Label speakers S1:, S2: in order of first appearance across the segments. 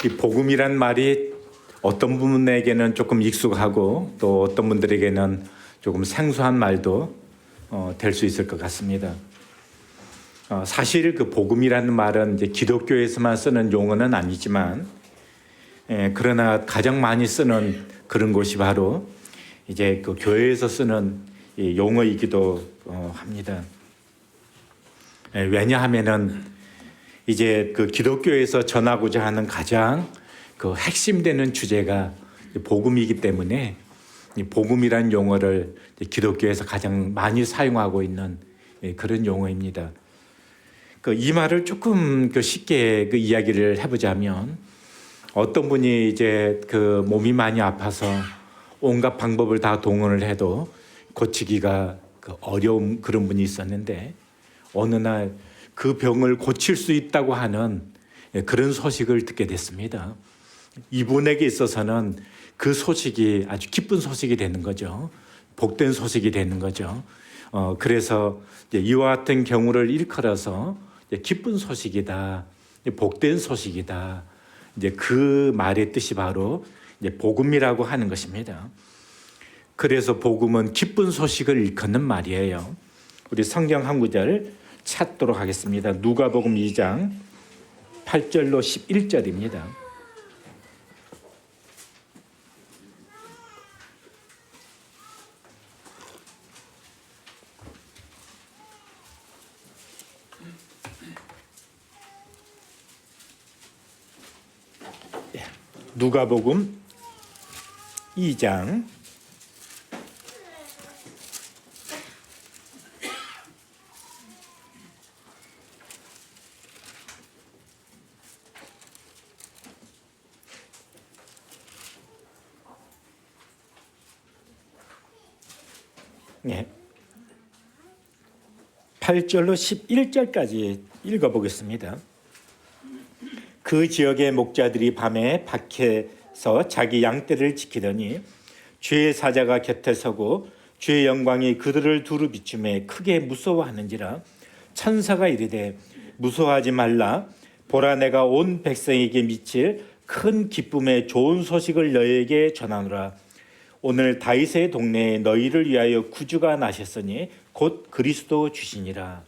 S1: 이 복음이란 말이 어떤 분에게는 조금 익숙하고 또 어떤 분들에게는 조금 생소한 말도 될 수 있을 것 같습니다. 사실 그 복음이라는 말은 이제 기독교에서만 쓰는 용어는 아니지만, 그러나 가장 많이 쓰는 그런 곳이 바로 이제 그 교회에서 쓰는 이 용어이기도 합니다. 왜냐하면은 이제 그 기독교에서 전하고자 하는 가장 그 핵심되는 주제가 복음이기 때문에 이 복음이란 용어를 기독교에서 가장 많이 사용하고 있는 그런 용어입니다. 이 말을 조금 쉽게 이야기를 해보자면, 어떤 분이 이제 그 몸이 많이 아파서 온갖 방법을 다 동원을 해도 고치기가 어려운 그런 분이 있었는데, 어느 날 그 병을 고칠 수 있다고 하는 그런 소식을 듣게 됐습니다. 이분에게 있어서는 그 소식이 아주 기쁜 소식이 되는 거죠. 복된 소식이 되는 거죠. 그래서 이와 같은 경우를 일컬어서 기쁜 소식이다, 복된 소식이다. 이제 그 말의 뜻이 바로 이제 복음이라고 하는 것입니다. 그래서 복음은 기쁜 소식을 일컫는 말이에요. 우리 성경 한 구절 찾도록 하겠습니다. 누가복음 2장 8절로 11절입니다. 누가복음 2장 8절로 11절까지 읽어보겠습니다. 그 지역의 목자들이 밤에 밖에서 자기 양떼를 지키더니 주의 사자가 곁에 서고 주의 영광이 그들을 두루 비추매 크게 무서워하는지라. 천사가 이르되 무서워하지 말라. 보라, 내가 온 백성에게 미칠 큰 기쁨의 좋은 소식을 너희에게 전하노라. 오늘 다윗의 동네에 너희를 위하여 구주가 나셨으니 곧 그리스도 주시니라.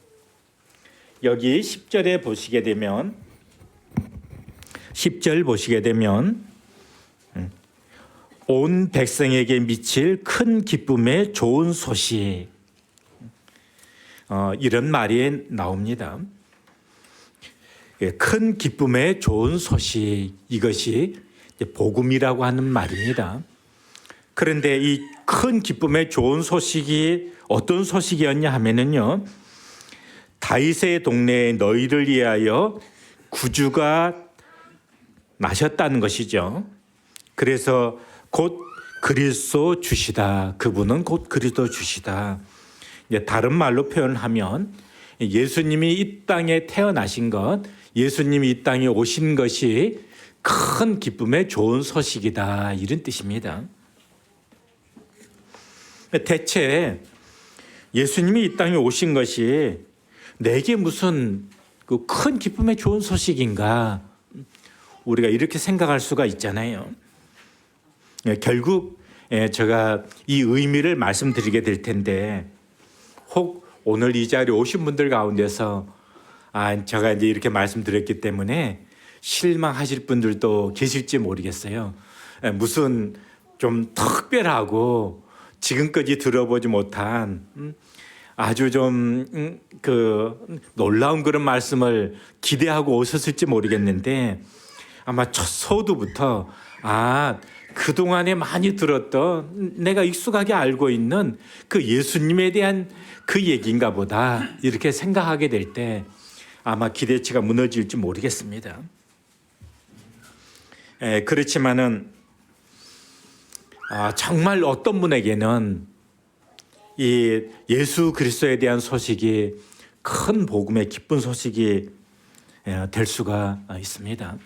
S1: 여기 10절에 보시게 되면 10절 보시게 되면 온 백성에게 미칠 큰 기쁨의 좋은 소식, 이런 말이 나옵니다. 큰 기쁨의 좋은 소식, 이것이 복음이라고 하는 말입니다. 그런데 이 큰 기쁨의 좋은 소식이 어떤 소식이었냐 하면은요, 다윗의 동네에 너희를 위하여 구주가 나셨다는 것이죠. 그래서 곧 그리스도 주시다. 그분은 곧 그리스도 주시다. 다른 말로 표현하면 예수님이 이 땅에 태어나신 것, 예수님이 이 땅에 오신 것이 큰 기쁨의 좋은 소식이다, 이런 뜻입니다. 대체 예수님이 이 땅에 오신 것이 내게 무슨 그 큰 기쁨의 좋은 소식인가, 우리가 이렇게 생각할 수가 있잖아요. 결국 제가 이 의미를 말씀드리게 될 텐데, 혹 오늘 이 자리에 오신 분들 가운데서 제가 이제 이렇게 말씀드렸기 때문에 실망하실 분들도 계실지 모르겠어요. 무슨 좀 특별하고 지금까지 들어보지 못한 아주 좀 놀라운 그런 말씀을 기대하고 오셨을지 모르겠는데, 아마 첫 소두부터 그동안에 많이 들었던, 내가 익숙하게 알고 있는 그 예수님에 대한 그 얘기인가 보다, 이렇게 생각하게 될 때 아마 기대치가 무너질지 모르겠습니다. 그렇지만은 정말 어떤 분에게는 이 예수 그리스도에 대한 소식이 큰 복음의 기쁜 소식이 될 수가 있습니다.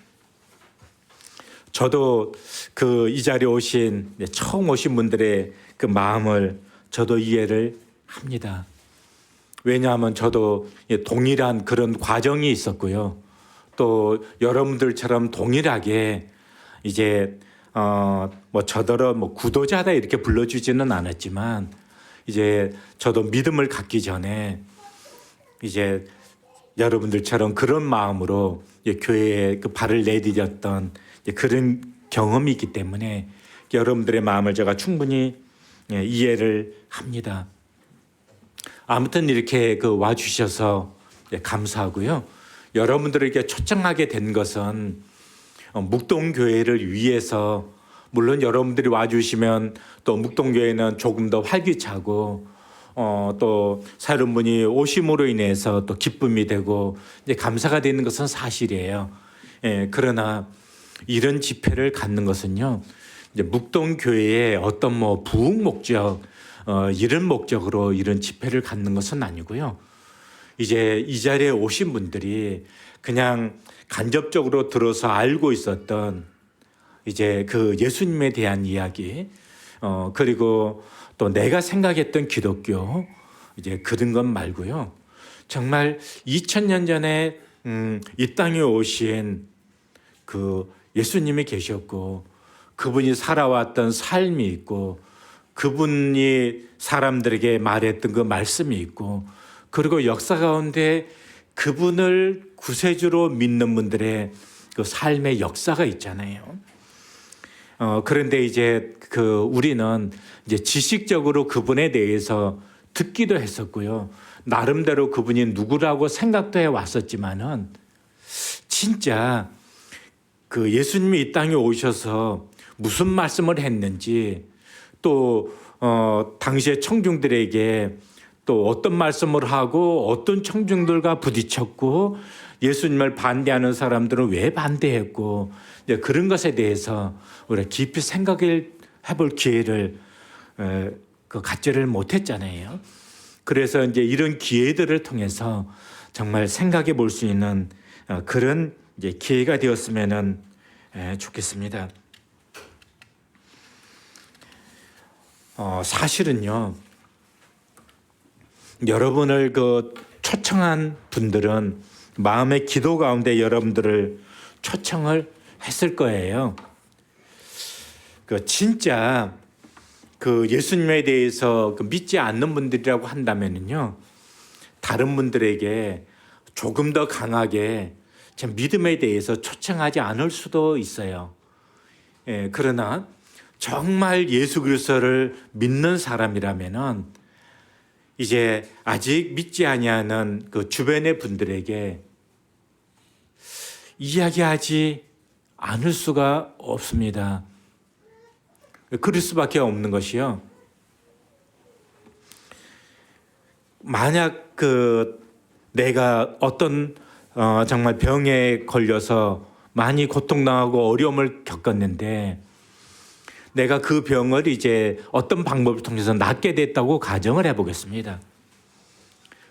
S1: 저도 이 자리에 오신 처음 오신 분들의 그 마음을 저도 이해를 합니다. 왜냐하면 저도 동일한 그런 과정이 있었고요. 또 여러분들처럼 동일하게 이제 저더러 구도자다 이렇게 불러주지는 않았지만 이제 저도 믿음을 갖기 전에 이제 여러분들처럼 그런 마음으로 교회에 그 발을 내디뎠던 그런 경험이 있기 때문에 여러분들의 마음을 제가 충분히 이해를 합니다. 아무튼 이렇게 와주셔서 감사하고요. 여러분들에게 초청하게 된 것은 묵동교회를 위해서, 물론 여러분들이 와주시면 또 묵동교회는 조금 더 활기차고 또 새로운 분이 오심으로 인해서 또 기쁨이 되고 이제 감사가 되는 것은 사실이에요. 그러나 이런 집회를 갖는 것은요, 이제 묵동교회의 어떤 부흥 목적 이런 목적으로 이런 집회를 갖는 것은 아니고요. 이제 이 자리에 오신 분들이 그냥 간접적으로 들어서 알고 있었던 이제 그 예수님에 대한 이야기, 그리고 또 내가 생각했던 기독교, 이제 그런 것 말고요. 정말 2000년 전에 이 땅에 오신 그 예수님이 계셨고 그분이 살아왔던 삶이 있고 그분이 사람들에게 말했던 그 말씀이 있고 그리고 역사 가운데 그분을 구세주로 믿는 분들의 그 삶의 역사가 있잖아요. 그런데 이제 우리는 이제 지식적으로 그분에 대해서 듣기도 했었고요. 나름대로 그분이 누구라고 생각도 해 왔었지만은 진짜 그 예수님이 이 땅에 오셔서 무슨 말씀을 했는지 또 당시의 청중들에게 또 어떤 말씀을 하고 어떤 청중들과 부딪혔고 예수님을 반대하는 사람들은 왜 반대했고 이제 그런 것에 대해서 우리가 깊이 생각을 해볼 기회를 갖지를 못했잖아요. 그래서 이제 이런 기회들을 통해서 정말 생각해 볼 수 있는 그런 이제 기회가 되었으면 좋겠습니다. 사실은요, 여러분을 초청한 분들은 마음의 기도 가운데 여러분들을 초청을 했을 거예요. 진짜 예수님에 대해서 믿지 않는 분들이라고 한다면요, 다른 분들에게 조금 더 강하게 믿음에 대해서 초청하지 않을 수도 있어요. 그러나 정말 예수 그리스도를 믿는 사람이라면은 이제 아직 믿지 아니하는 그 주변의 분들에게 이야기하지 않을 수가 없습니다. 그럴 수밖에 없는 것이요. 만약 내가 어떤 정말 병에 걸려서 많이 고통당하고 어려움을 겪었는데 내가 그 병을 이제 어떤 방법을 통해서 낫게 됐다고 가정을 해보겠습니다.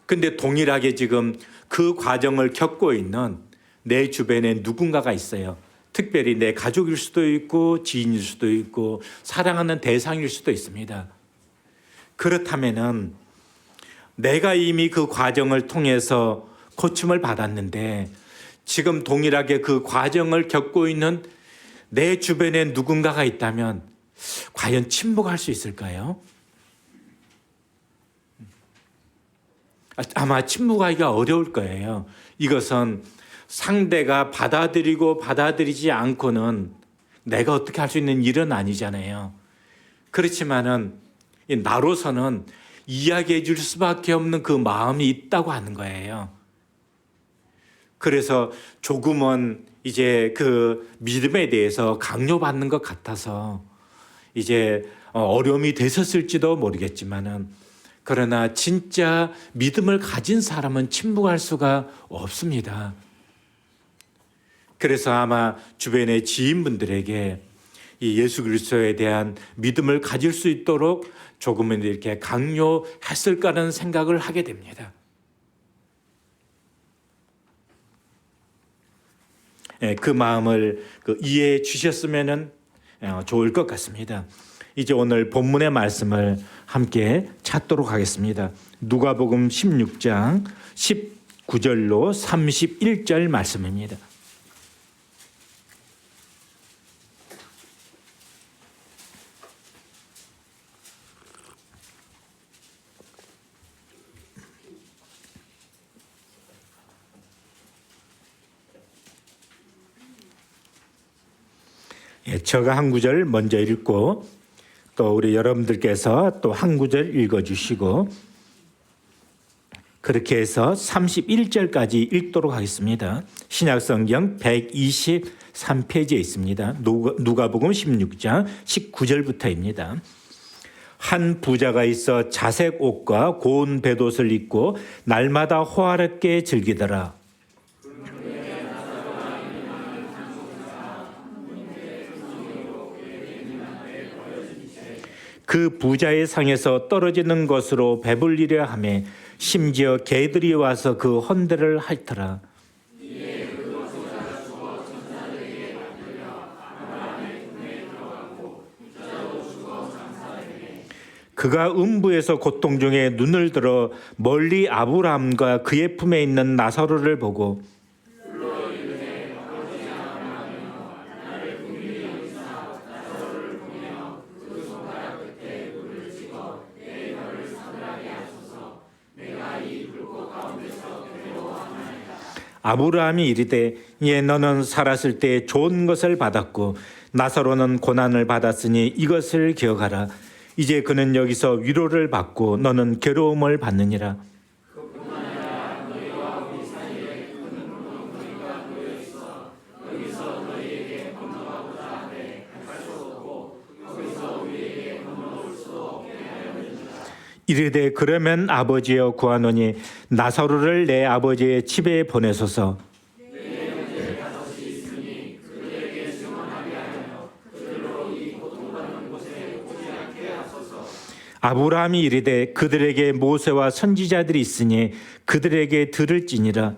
S1: 근데 동일하게 지금 그 과정을 겪고 있는 내 주변에 누군가가 있어요. 특별히 내 가족일 수도 있고 지인일 수도 있고 사랑하는 대상일 수도 있습니다. 그렇다면은 내가 이미 그 과정을 통해서 고침을 받았는데 지금 동일하게 그 과정을 겪고 있는 내 주변에 누군가가 있다면 과연 침묵할 수 있을까요? 아마 침묵하기가 어려울 거예요. 이것은 상대가 받아들이고 받아들이지 않고는 내가 어떻게 할 수 있는 일은 아니잖아요. 그렇지만은 나로서는 이야기해 줄 수밖에 없는 그 마음이 있다고 하는 거예요. 그래서 조금은 이제 그 믿음에 대해서 강요받는 것 같아서 이제 어려움이 되셨을지도 모르겠지만은 그러나 진짜 믿음을 가진 사람은 침묵할 수가 없습니다. 그래서 아마 주변의 지인분들에게 이 예수 그리스도에 대한 믿음을 가질 수 있도록 조금은 이렇게 강요했을까라는 생각을 하게 됩니다. 그 마음을 이해해 주셨으면 좋을 것 같습니다. 이제 오늘 본문의 말씀을 함께 찾도록 하겠습니다. 누가복음 16장 19절로 31절 말씀입니다. 제가 한 구절 먼저 읽고 또 우리 여러분들께서 또 한 구절 읽어주시고 그렇게 해서 31절까지 읽도록 하겠습니다. 신약성경 123페이지에 있습니다. 누가복음 16장 19절부터입니다. 한 부자가 있어 자색 옷과 고운 베옷을 입고 날마다 호화롭게 즐기더라. 그 부자의 상에서 떨어지는 것으로 배불리려 하며 심지어 개들이 와서 그 헌대를 핥더라. 그가 음부에서 고통 중에 눈을 들어 멀리 아브라함과 그의 품에 있는 나사로를 보고 아브라함이 이르되 예 너는 살았을 때 좋은 것을 받았고 나사로는 고난을 받았으니 이것을 기억하라. 이제 그는 여기서 위로를 받고 너는 괴로움을 받느니라. 이르되 그러면 아버지여 구하노니 나사로를 내 아버지의 집에 보내소서. 아브라함이 이르되 그들에게 모세와 선지자들이 있으니 그들에게 들을지니라.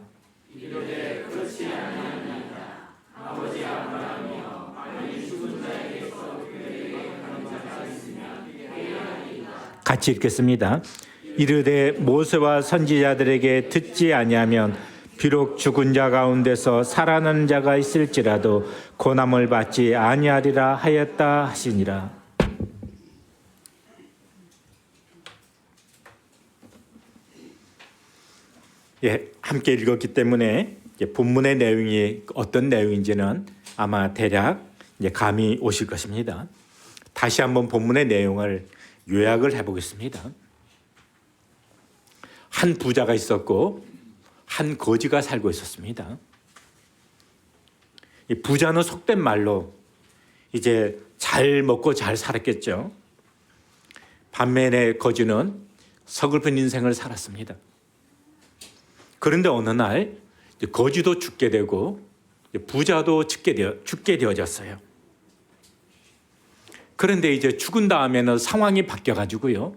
S1: 같이 읽겠습니다. 이르되 모세와 선지자들에게 듣지 아니하면 비록 죽은 자 가운데서 살아나는 자가 있을지라도 고난을 받지 아니하리라 하였다 하시니라. 예, 함께 읽었기 때문에 본문의 내용이 어떤 내용인지는 아마 대략 감이 오실 것입니다. 다시 한번 본문의 내용을 요약을 해보겠습니다. 한 부자가 있었고 한 거지가 살고 있었습니다. 이 부자는 속된 말로 이제 잘 먹고 잘 살았겠죠. 반면에 거지는 서글픈 인생을 살았습니다. 그런데 어느 날 거지도 죽게 되고 부자도 죽게 되어졌어요. 그런데 이제 죽은 다음에는 상황이 바뀌어가지고요.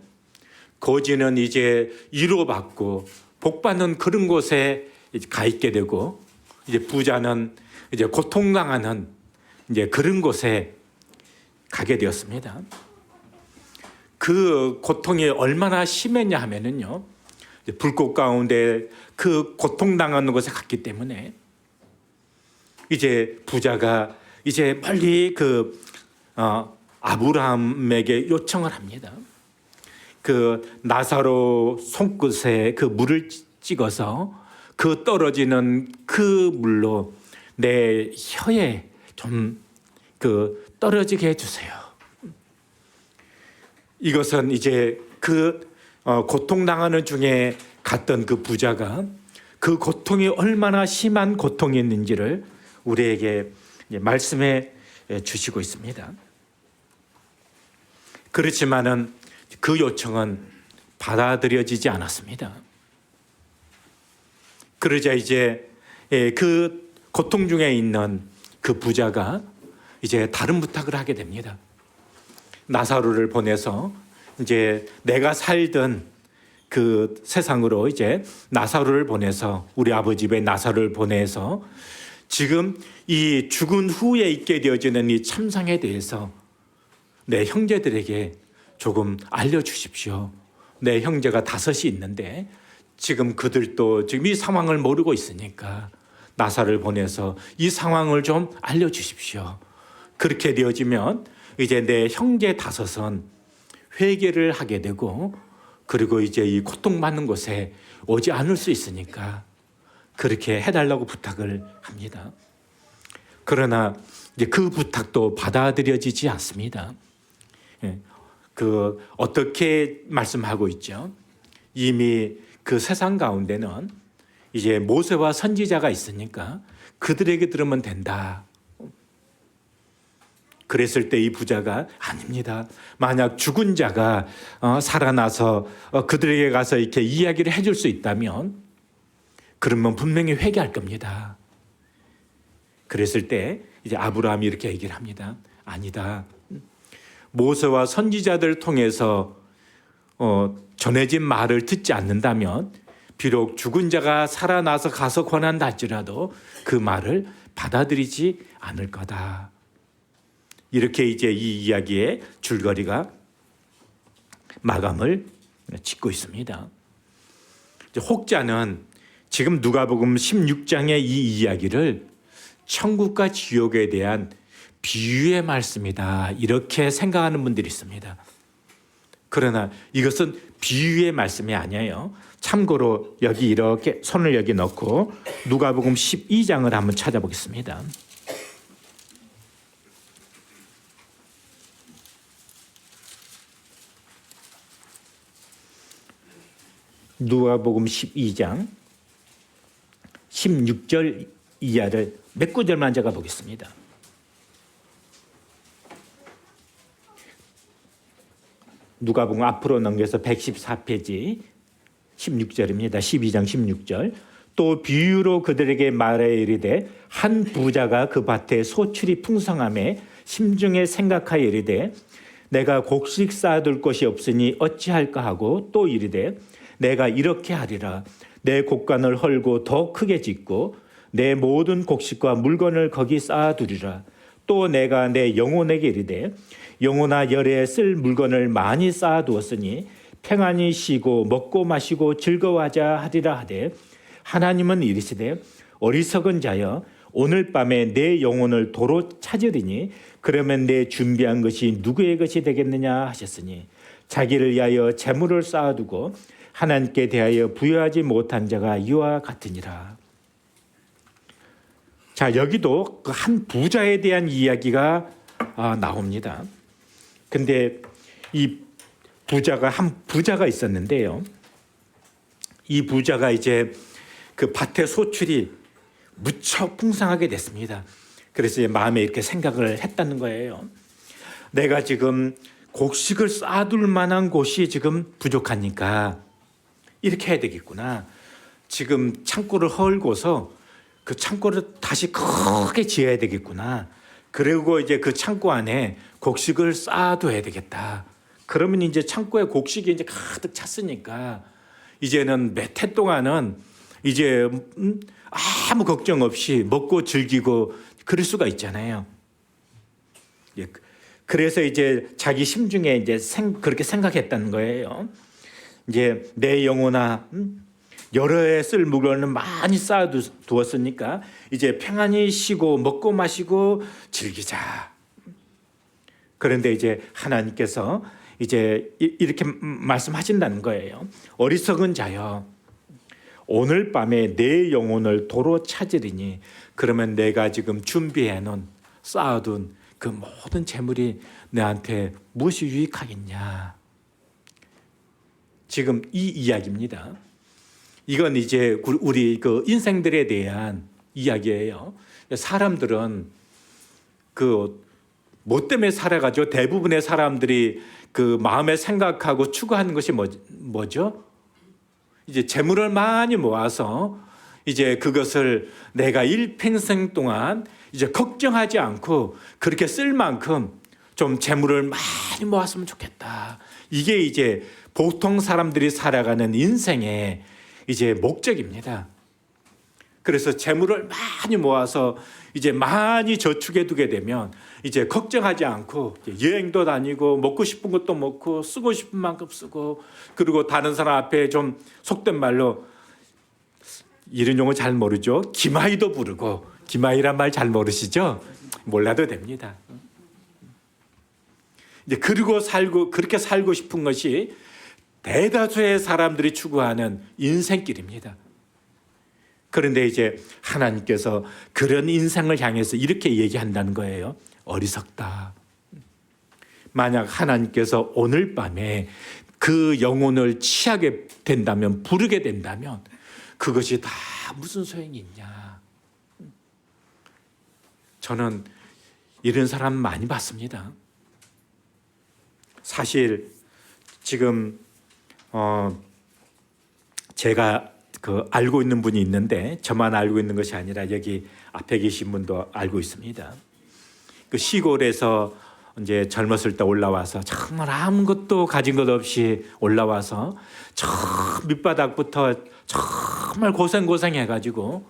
S1: 거지는 이제 위로받고 복받는 그런 곳에 가 있게 되고 이제 부자는 이제 고통당하는 이제 그런 곳에 가게 되었습니다. 그 고통이 얼마나 심했냐 하면은요. 불꽃 가운데 그 고통당하는 곳에 갔기 때문에 이제 부자가 이제 멀리 아브라함에게 요청을 합니다. 그 나사로 손끝에 그 물을 찍어서 그 떨어지는 그 물로 내 혀에 좀 떨어지게 해주세요. 이것은 이제 고통당하는 중에 갔던 그 부자가 그 고통이 얼마나 심한 고통이었는지를 우리에게 말씀해 주시고 있습니다. 그렇지만은 그 요청은 받아들여지지 않았습니다. 그러자 이제 그 고통 중에 있는 그 부자가 이제 다른 부탁을 하게 됩니다. 나사로를 보내서 이제 내가 살던 그 세상으로 이제 나사로를 보내서 우리 아버지 집에 나사로를 보내서 지금 이 죽은 후에 있게 되어지는 이 참상에 대해서 내 형제들에게 조금 알려주십시오. 내 형제가 5이 있는데 지금 그들도 지금 이 상황을 모르고 있으니까 나사를 보내서 이 상황을 좀 알려주십시오. 그렇게 되어지면 이제 내 형제 5은 회개를 하게 되고 그리고 이제 이 고통받는 곳에 오지 않을 수 있으니까 그렇게 해달라고 부탁을 합니다. 그러나 이제 그 부탁도 받아들여지지 않습니다. 예, 그 어떻게 말씀하고 있죠? 이미 그 세상 가운데는 이제 모세와 선지자가 있으니까 그들에게 들으면 된다. 그랬을 때 이 부자가 아닙니다. 만약 죽은 자가 살아나서 그들에게 가서 이렇게 이야기를 해줄 수 있다면 그러면 분명히 회개할 겁니다. 그랬을 때 이제 아브라함이 이렇게 얘기를 합니다. 아니다. 모세와 선지자들을 통해서 전해진 말을 듣지 않는다면 비록 죽은 자가 살아나서 가서 권한다 할지라도 그 말을 받아들이지 않을 거다. 이렇게 이제 이 이야기의 줄거리가 마감을 짓고 있습니다. 혹자는 지금 누가복음 16장의 이 이야기를 천국과 지옥에 대한 비유의 말씀이다 이렇게 생각하는 분들이 있습니다. 그러나 이것은 비유의 말씀이 아니에요. 참고로 여기 이렇게 손을 여기 넣고 누가복음 12장을 한번 찾아보겠습니다. 누가복음 12장 16절 이하를 몇 구절만 제가 보겠습니다. 누가복음 앞으로 넘겨서 114페이지 16절입니다. 12장 16절. 또 비유로 그들에게 말하여 이르되 한 부자가 그 밭에 소출이 풍성함에 심중에 생각하여 이르되 내가 곡식 쌓아둘 곳이 없으니 어찌할까 하고 또 이르되 내가 이렇게 하리라. 내 곡간을 헐고 더 크게 짓고 내 모든 곡식과 물건을 거기 쌓아두리라. 또 내가 내 영혼에게 이르되 영혼아 열에 쓸 물건을 많이 쌓아두었으니 평안히 쉬고 먹고 마시고 즐거워하자 하리라 하되 하나님은 이르시되 어리석은 자여 오늘 밤에 내 영혼을 도로 찾으리니 그러면 내 준비한 것이 누구의 것이 되겠느냐 하셨으니 자기를 위하여 재물을 쌓아두고 하나님께 대하여 부여하지 못한 자가 이와 같으니라. 자, 여기도 그 한 부자에 대한 이야기가 나옵니다. 근데 이 한 부자가 있었는데요. 이 부자가 이제 그 밭의 소출이 무척 풍성하게 됐습니다. 그래서 마음에 이렇게 생각을 했다는 거예요. 내가 지금 곡식을 쌓아둘 만한 곳이 지금 부족하니까 이렇게 해야 되겠구나. 지금 창고를 헐고서 그 창고를 다시 크게 지어야 되겠구나. 그리고 이제 그 창고 안에 곡식을 쌓아둬야 되겠다. 그러면 이제 창고에 곡식이 이제 가득 찼으니까 이제는 몇 해 동안은 이제 아무 걱정 없이 먹고 즐기고 그럴 수가 있잖아요. 그래서 이제 자기 심중에 이제 그렇게 생각했다는 거예요. 이제 내 영혼아 여러 해 쓸 물건을 많이 쌓아두었으니까 이제 평안히 쉬고 먹고 마시고 즐기자. 그런데 이제 하나님께서 이제 이렇게 말씀하신다는 거예요. 어리석은 자여 오늘 밤에 내 영혼을 도로 찾으리니 그러면 내가 지금 준비해 놓은 쌓아둔 그 모든 재물이 내한테 무엇이 유익하겠냐. 지금 이 이야기입니다. 이건 이제 우리 그 인생들에 대한 이야기예요. 사람들은 그 뭐 때문에 살아가죠? 대부분의 사람들이 그 마음에 생각하고 추구하는 것이 뭐죠? 이제 재물을 많이 모아서 이제 그것을 내가 일평생 동안 이제 걱정하지 않고 그렇게 쓸 만큼 좀 재물을 많이 모았으면 좋겠다. 이게 이제 보통 사람들이 살아가는 인생의 이제 목적입니다. 그래서 재물을 많이 모아서 이제 많이 저축해 두게 되면 이제 걱정하지 않고 여행도 다니고 먹고 싶은 것도 먹고 쓰고 싶은 만큼 쓰고 그리고 다른 사람 앞에 좀 속된 말로 이런 용어 잘 모르죠. 기마이도 부르고 기마이란 말 잘 모르시죠? 몰라도 됩니다. 이제 그렇게 살고 싶은 것이 대다수의 사람들이 추구하는 인생길입니다. 그런데 이제 하나님께서 그런 인생을 향해서 이렇게 얘기한다는 거예요. 어리석다. 만약 하나님께서 오늘 밤에 그 영혼을 취하게 된다면, 부르게 된다면 그것이 다 무슨 소용이 있냐. 저는 이런 사람 많이 봤습니다. 사실 지금 제가 알고 있는 분이 있는데, 저만 알고 있는 것이 아니라 여기 앞에 계신 분도 알고 있습니다. 그 시골에서 이제 젊었을 때 올라와서 정말 아무것도 가진 것 없이 올라와서 저 밑바닥부터 정말 고생해가지고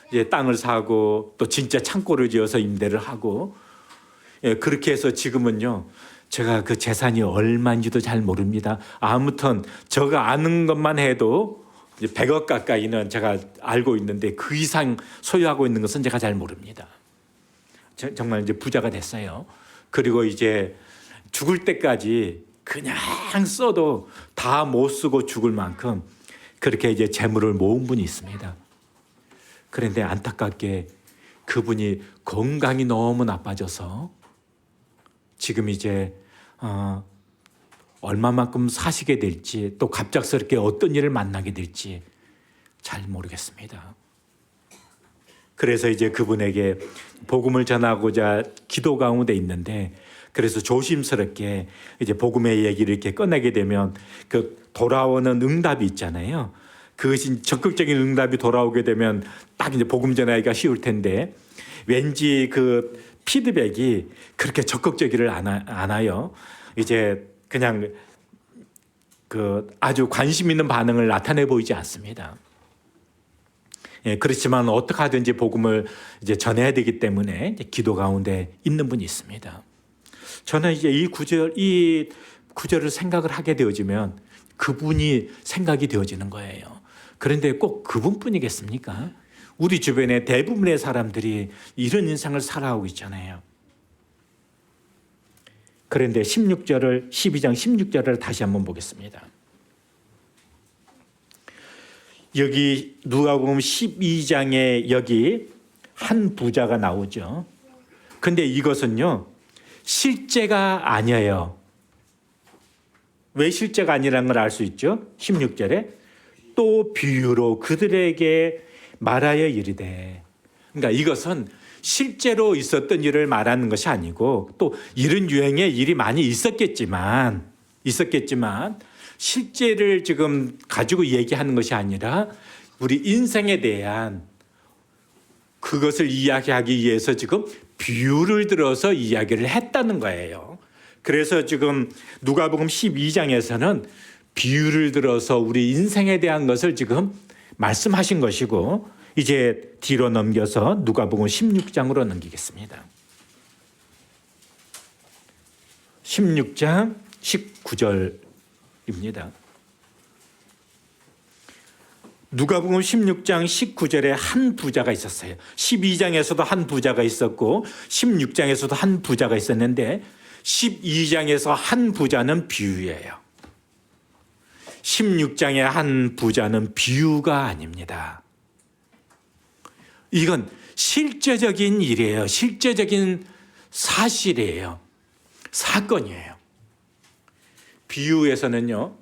S1: 이제 땅을 사고 또 진짜 창고를 지어서 임대를 하고, 그렇게 해서 지금은요, 제가 그 재산이 얼마인지도 잘 모릅니다. 아무튼 제가 아는 것만 해도 100억 가까이는 제가 알고 있는데 그 이상 소유하고 있는 것은 제가 잘 모릅니다. 정말 이제 부자가 됐어요. 그리고 이제 죽을 때까지 그냥 써도 다 못 쓰고 죽을 만큼 그렇게 이제 재물을 모은 분이 있습니다. 그런데 안타깝게 그분이 건강이 너무 나빠져서 지금 이제 얼마만큼 사시게 될지, 또 갑작스럽게 어떤 일을 만나게 될지 잘 모르겠습니다. 그래서 이제 그분에게 복음을 전하고자 기도 가운데 있는데, 그래서 조심스럽게 이제 복음의 얘기를 이렇게 꺼내게 되면 그 돌아오는 응답이 있잖아요. 그것이 적극적인 응답이 돌아오게 되면 딱 이제 복음 전하기가 쉬울 텐데, 왠지 그 피드백이 그렇게 적극적이를 않아요. 이제 그냥 그 아주 관심 있는 반응을 나타내 보이지 않습니다. 그렇지만 어떻게 하든지 복음을 이제 전해야 되기 때문에 이제 기도 가운데 있는 분이 있습니다. 저는 이제 이 구절을 생각을 하게 되어지면 그분이 생각이 되어지는 거예요. 그런데 꼭 그분뿐이겠습니까? 우리 주변에 대부분의 사람들이 이런 인생을 살아오고 있잖아요. 그런데 12장 16절을 다시 한번 보겠습니다. 여기 누가복음 12장에 여기 한 부자가 나오죠. 근데 이것은요, 실제가 아니에요. 왜 실제가 아니라는 걸 알 수 있죠? 16절에 또 비유로 그들에게 말하여 이르되, 그러니까 이것은 실제로 있었던 일을 말하는 것이 아니고, 또 이런 유행의 일이 많이 있었겠지만 실제를 지금 가지고 얘기하는 것이 아니라 우리 인생에 대한 그것을 이야기하기 위해서 지금 비유를 들어서 이야기를 했다는 거예요. 그래서 지금 누가복음 12장에서는 비유를 들어서 우리 인생에 대한 것을 지금 말씀하신 것이고, 이제 뒤로 넘겨서 누가복음 16장으로 넘기겠습니다. 16장 19절입니다. 누가복음 16장 19절에 한 부자가 있었어요. 12장에서도 한 부자가 있었고 16장에서도 한 부자가 있었는데 12장에서 한 부자는 비유예요. 16장의 한 부자는 비유가 아닙니다. 이건 실제적인 일이에요. 실제적인 사실이에요. 사건이에요. 비유에서는요,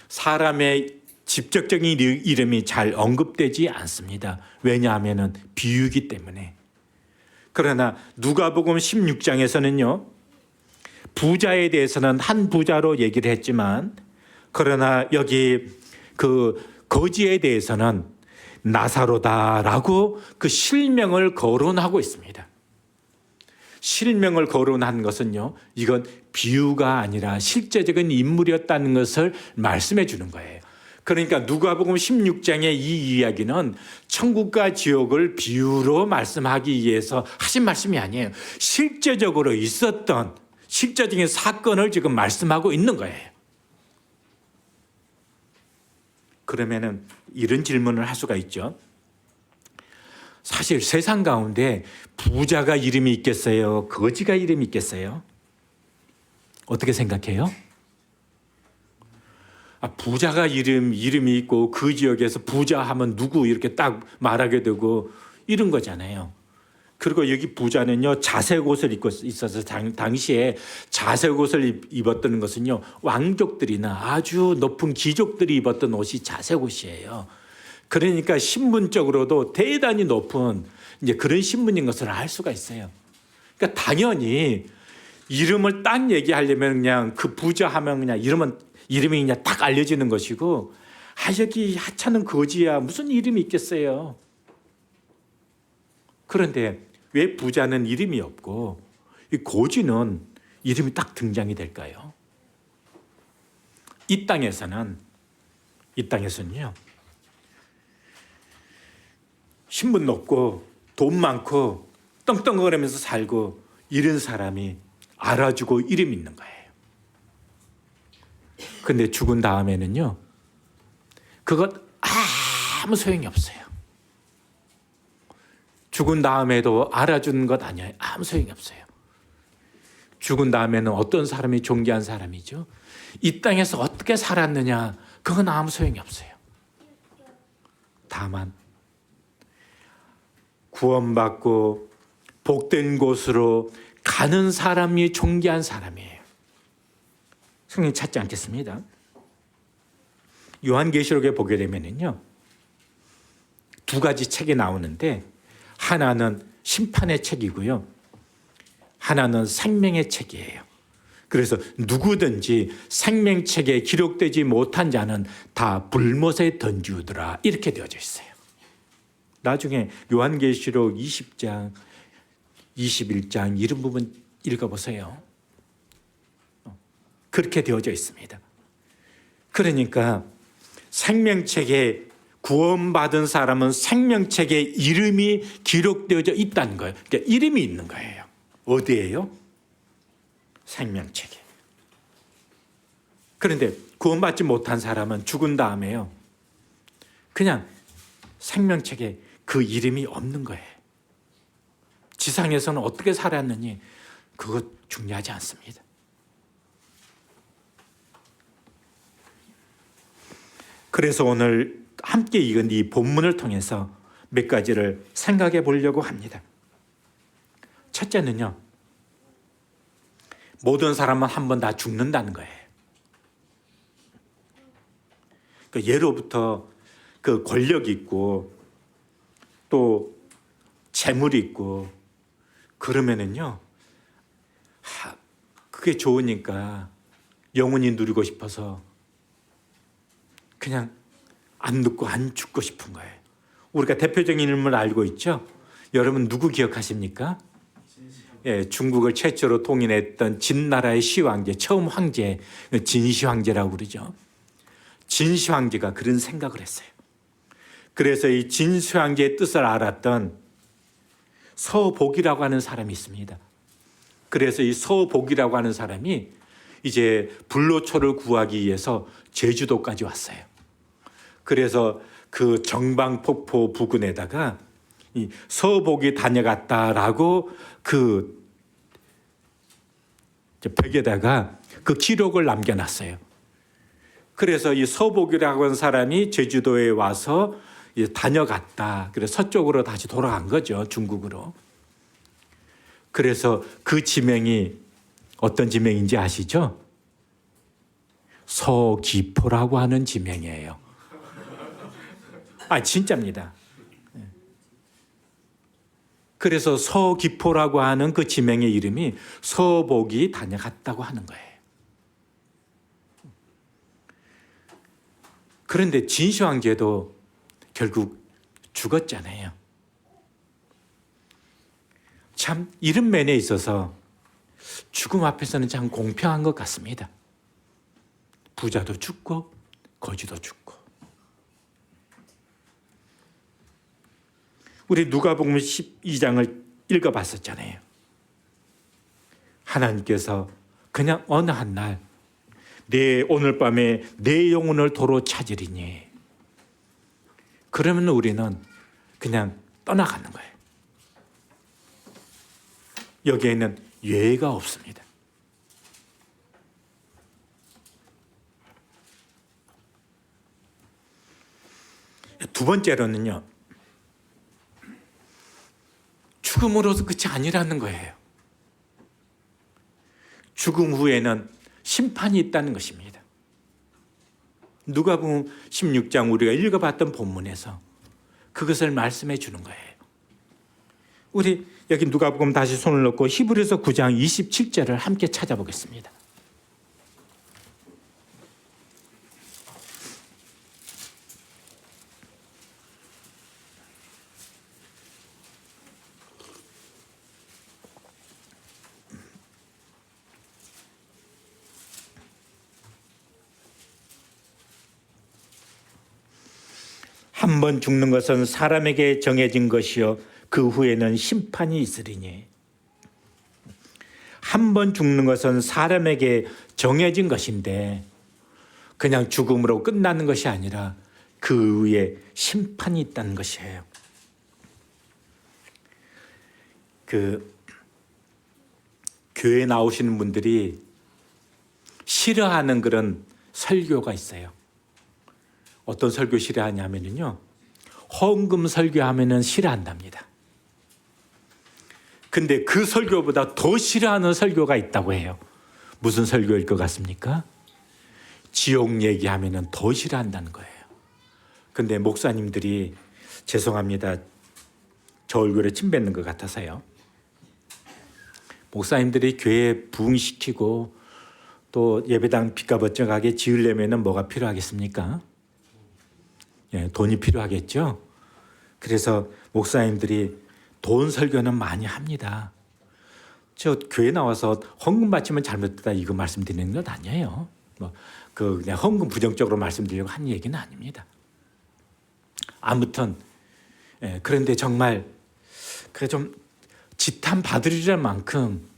S1: 사람의 직접적인 이름이 잘 언급되지 않습니다. 왜냐하면 비유이기 때문에. 그러나 누가복음 16장에서는요, 부자에 대해서는 한 부자로 얘기를 했지만, 그러나 여기 그 거지에 대해서는 나사로다라고 그 실명을 거론하고 있습니다. 실명을 거론한 것은요, 이건 비유가 아니라 실제적인 인물이었다는 것을 말씀해 주는 거예요. 그러니까 누가복음 16장의 이 이야기는 천국과 지옥을 비유로 말씀하기 위해서 하신 말씀이 아니에요. 실제적으로 있었던 실제적인 사건을 지금 말씀하고 있는 거예요. 그러면은 이런 질문을 할 수가 있죠. 사실 세상 가운데 부자가 이름이 있겠어요? 거지가 이름이 있겠어요? 어떻게 생각해요? 부자가 이름이 있고 그 지역에서 부자 하면 누구 이렇게 딱 말하게 되고 이런 거잖아요. 그리고 여기 부자는요, 자색 옷을 입고 있어서 당시에 자색 옷을 입었던 것은요, 왕족들이나 아주 높은 귀족들이 입었던 옷이 자색 옷이에요. 그러니까 신분적으로도 대단히 높은 이제 그런 신분인 것을 알 수가 있어요. 그러니까 당연히 이름을 딱 얘기하려면 그냥 그 부자 하면 그냥 이름이 그냥 딱 알려지는 것이고, 여기 하찮은 거지야 무슨 이름이 있겠어요. 그런데 왜 부자는 이름이 없고 이 고지는 이름이 딱 등장이 될까요? 이 땅에서는요, 신분 높고 돈 많고 떵떵거리면서 살고 이런 사람이 알아주고 이름 있는 거예요. 근데 죽은 다음에는요, 그것 아무 소용이 없어요. 죽은 다음에도 알아주는 것 아니에요. 아무 소용이 없어요. 죽은 다음에는 어떤 사람이 존귀한 사람이죠. 이 땅에서 어떻게 살았느냐, 그건 아무 소용이 없어요. 다만 구원받고 복된 곳으로 가는 사람이 존귀한 사람이에요. 성경 찾지 않겠습니다. 요한계시록에 보게 되면은요, 두 가지 책이 나오는데 하나는 심판의 책이고요, 하나는 생명의 책이에요. 그래서 누구든지 생명책에 기록되지 못한 자는 다 불못에 던지우더라, 이렇게 되어져 있어요. 나중에 요한계시록 20장, 21장 이런 부분 읽어보세요. 그렇게 되어져 있습니다. 그러니까 생명책에 구원받은 사람은 생명책에 이름이 기록되어져 있다는 거예요. 그러니까 이름이 있는 거예요. 어디예요? 생명책에. 그런데 구원받지 못한 사람은 죽은 다음에요, 그냥 생명책에 그 이름이 없는 거예요. 지상에서는 어떻게 살았느니 그것 중요하지 않습니다. 그래서 오늘 함께 읽은 이 본문을 통해서 몇 가지를 생각해 보려고 합니다. 첫째는요, 모든 사람은 한 번 다 죽는다는 거예요. 그 예로부터 그 권력이 있고 또 재물이 있고 그러면은요, 그게 좋으니까 영원히 누리고 싶어서 그냥 안 늙고 안 죽고 싶은 거예요. 우리가 대표적인 인물을 알고 있죠? 여러분 누구 기억하십니까? 중국을 최초로 통일했던 진나라의 시황제, 처음 황제, 진시 황제라고 그러죠. 진시 황제가 그런 생각을 했어요. 그래서 이 진시 황제의 뜻을 알았던 서복이라고 하는 사람이 있습니다. 그래서 이 서복이라고 하는 사람이 이제 불로초를 구하기 위해서 제주도까지 왔어요. 그래서 그 정방폭포 부근에다가 이 서복이 다녀갔다라고 그 벽에다가 그 기록을 남겨놨어요. 그래서 이 서복이라고 하는 사람이 제주도에 와서 다녀갔다. 그래서 서쪽으로 다시 돌아간 거죠, 중국으로. 그래서 그 지명이 어떤 지명인지 아시죠? 서귀포라고 하는 지명이에요. 진짜입니다. 그래서 서귀포라고 하는 그 지명의 이름이 서복이 다녀갔다고 하는 거예요. 그런데 진시 황제도 결국 죽었잖아요. 참 이런 면에 있어서 죽음 앞에서는 참 공평한 것 같습니다. 부자도 죽고 거지도 죽고. 우리 누가복음 12장을 읽어봤었잖아요. 하나님께서 그냥 어느 한 날 오늘 밤에 내 영혼을 도로 찾으리니, 그러면 우리는 그냥 떠나가는 거예요. 여기에는 예외가 없습니다. 두 번째로는요, 죽음으로서 끝이 아니라는 거예요. 죽음 후에는 심판이 있다는 것입니다. 누가복음 16장 우리가 읽어봤던 본문에서 그것을 말씀해 주는 거예요. 우리 여기 누가복음 다시 손을 놓고 히브리서 9장 27절을 함께 찾아보겠습니다. 한 번 죽는 것은 사람에게 정해진 것이요 그 후에는 심판이 있으리니. 한 번 죽는 것은 사람에게 정해진 것인데 그냥 죽음으로 끝나는 것이 아니라 그 후에 심판이 있다는 것이에요. 교회에 나오시는 분들이 싫어하는 그런 설교가 있어요. 어떤 설교 싫어하냐면요, 헌금 설교하면은 싫어한답니다. 근데 그 설교보다 더 싫어하는 설교가 있다고 해요. 무슨 설교일 것 같습니까? 지옥 얘기하면은 더 싫어한다는 거예요. 근데 목사님들이, 죄송합니다, 저 얼굴에 침 뱉는 것 같아서요, 목사님들이 교회 부흥시키고 또 예배당 빛가번쩍하게 지으려면은 뭐가 필요하겠습니까? 돈이 필요하겠죠. 그래서 목사님들이 돈 설교는 많이 합니다. 저 교회 나와서 헌금 바치면 잘못됐다 이거 말씀드리는 건 아니에요. 그냥 헌금 부정적으로 말씀드리려고 한 얘기는 아닙니다. 아무튼 그런데 정말 그 좀 지탄 받으리란 만큼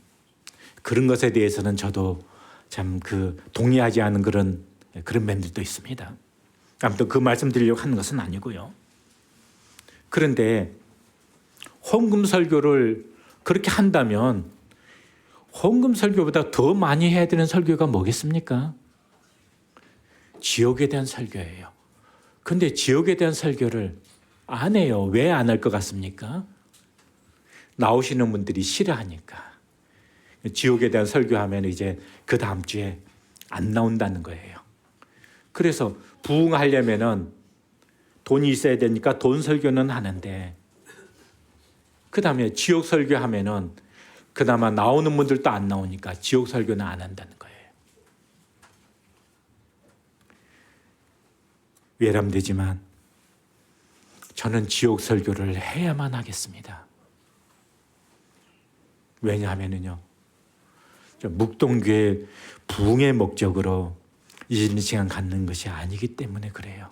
S1: 그런 것에 대해서는 저도 참 동의하지 않은 그런 면들도 있습니다. 아무튼 그 말씀 드리려고 하는 것은 아니고요. 그런데 헌금 설교를 그렇게 한다면 헌금 설교보다 더 많이 해야 되는 설교가 뭐겠습니까? 지옥에 대한 설교예요. 그런데 지옥에 대한 설교를 안 해요. 왜 안 할 것 같습니까? 나오시는 분들이 싫어하니까. 지옥에 대한 설교하면 이제 그 다음 주에 안 나온다는 거예요. 그래서 부흥하려면은 돈이 있어야 되니까 돈 설교는 하는데, 그 다음에 지옥 설교하면은 그나마 나오는 분들도 안 나오니까 지옥 설교는 안 한다는 거예요. 외람되지만 저는 지옥 설교를 해야만 하겠습니다. 왜냐하면요, 묵동교회 부흥의 목적으로 이 시간 갖는 것이 아니기 때문에 그래요.